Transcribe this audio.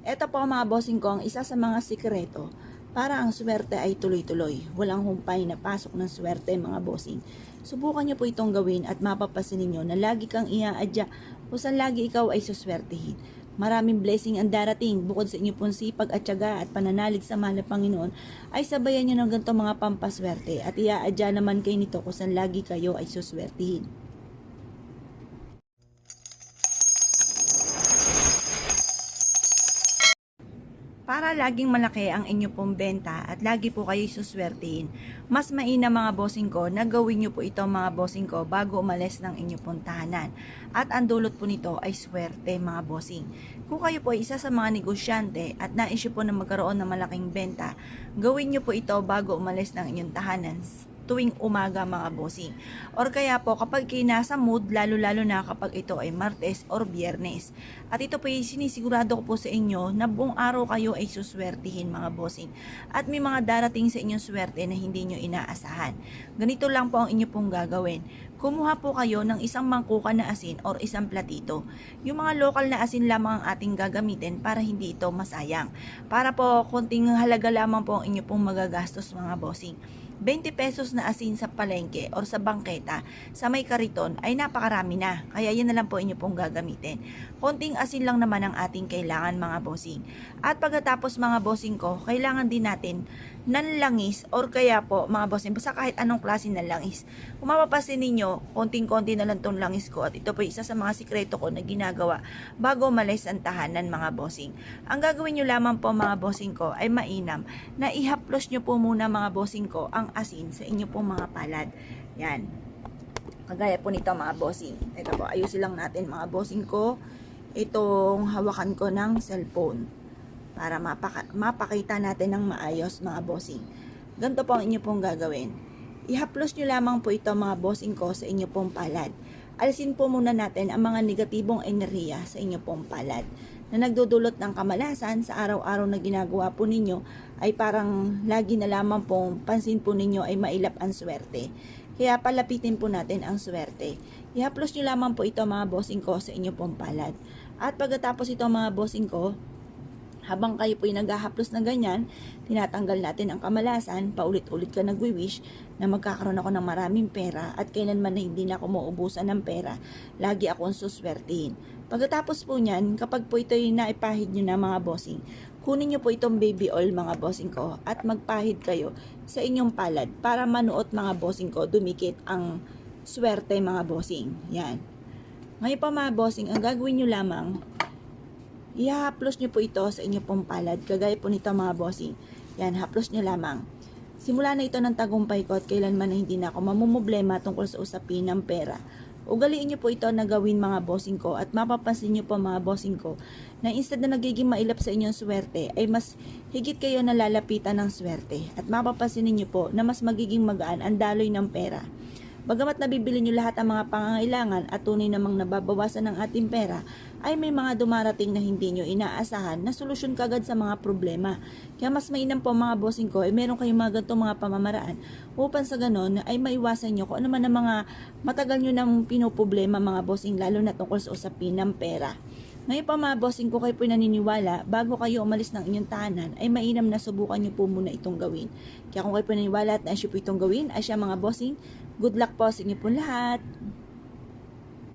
Eto po mga bossing ko, ang isa sa mga sikreto para ang swerte ay tuloy-tuloy. Walang humpay na pasok ng swerte mga bossing. Subukan nyo po itong gawin at mapapasin ninyo na lagi kang ia-adya kung saan lagi ikaw ay suswertehin. Maraming blessing ang darating bukod sa inyo pong sipag at tiyaga at pananalig sa mahal na Panginoon ay sabayan nyo ng ganito mga pampaswerte at ia-adya naman kayo nito kung saan lagi kayo ay suswertehin. Para laging malaki ang inyo pong benta at lagi po kayo suswertehin, mas mainam mga bossing ko na gawin nyo po ito mga bossing ko bago umalis ng inyo pong tahanan. At ang dulot po nito ay swerte mga bossing. Kung kayo po ay isa sa mga negosyante at nais po na magkaroon ng malaking benta, gawin nyo po ito bago umalis ng inyong tahanan tuwing umaga mga bossing. Or kaya po kapag kayo nasa mood, lalo-lalo na kapag ito ay Martes or Biyernes. At ito po ay sinisigurado ko po sa inyo na buong araw kayo ay suswertihin mga bossing. At may mga darating sa inyong swerte na hindi nyo inaasahan. Ganito lang po ang inyo pong gagawin. Kumuha po kayo ng isang mangkuka na asin or isang platito. Yung mga local na asin lamang ang ating gagamitin para hindi ito masayang. Para po konting halaga lamang po ang inyo pong magagastos mga bossing. 20 pesos na asin sa palengke or sa bangketa sa may kariton ay napakarami na. Kaya yan na lang po inyo pong gagamitin. Konting asin lang naman ang ating kailangan mga bossing. At pagkatapos mga bossing ko, kailangan din natin ng langis or kaya po mga bossing, basta kahit anong klase ng langis. Kung mapapasin ninyo, konting-konti na lang tong langis ko at ito po isa sa mga sikreto ko na ginagawa bago umalis ang tahanan mga bossing. Ang gagawin nyo lamang po mga bossing ko ay mainam na ihaplos nyo po muna mga bossing ko ang asin sa inyo pong mga palad. Yan. Kagaya po nito mga bossing. Teka po, ayusin lang natin mga bossing ko itong hawakan ko ng cellphone para mapakita natin ng maayos mga bossing. Ganito po ang inyo pong gagawin. Ihaplos nyo lamang po ito mga bossing ko sa inyo pong palad. Alisin po muna natin ang mga negatibong enerhiya sa inyo pong palad na nagdudulot ng kamalasan sa araw-araw na ginagawa po ninyo ay parang lagi na lamang pong pansin po ninyo ay mailap ang swerte. Kaya palapitin po natin ang swerte. Ihaplos nyo lamang po ito mga bossing ko sa inyo pong palad. At pagkatapos ito mga bossing ko, habang kayo po yung naghahaplos na ganyan, tinatanggal natin ang kamalasan, paulit-ulit ka nagwi-wish na magkakaroon ako ng maraming pera at kailanman na hindi na ako mauubusan ng pera, lagi akong suswertihin. Pagkatapos po niyan, kapag po ito yung naipahid nyo na mga bossing, kunin nyo po itong baby oil mga bossing ko at magpahid kayo sa inyong palad para manuot mga bossing ko, dumikit ang swerte mga bossing. Yan. Ngayon pa mga bossing, ang gagawin nyo lamang, ihahaplos nyo po ito sa inyo pong palad. Kagaya po nito mga bossing. Yan, haplos nyo lamang. Simula na ito ng tagumpay ko at kailanman na hindi na ako mamumblema tungkol sa usapin ng pera. Ugaliin nyo po ito na gawin mga bossing ko at mapapansin nyo po mga bossing ko na instead na nagiging mailap sa inyong swerte ay mas higit kayo nalalapitan ng swerte at mapapansin niyo po na mas magiging magaan ang daloy ng pera. Bagamat nabibili nyo lahat ang mga pangangailangan at tunay namang nababawasan ng ating pera, ay may mga dumarating na hindi nyo inaasahan na solusyon kagad sa mga problema. Kaya mas mainam po mga bossing ko ay meron kayong mga ganitong mga pamamaraan upang sa ganon ay maiwasan nyo kung ano man ang mga matagal nyo nang pinoproblema mga bossing lalo na tungkol sa usapin ng pera. Ngayon pa mga bossing ko kayo po naniniwala, bago kayo umalis ng inyong tahanan, ay mainam na subukan nyo po muna itong gawin. Kaya kung kayo po naniniwala at naisyo po itong gawin, ay siya mga bossing, good luck po sa inyo po lahat.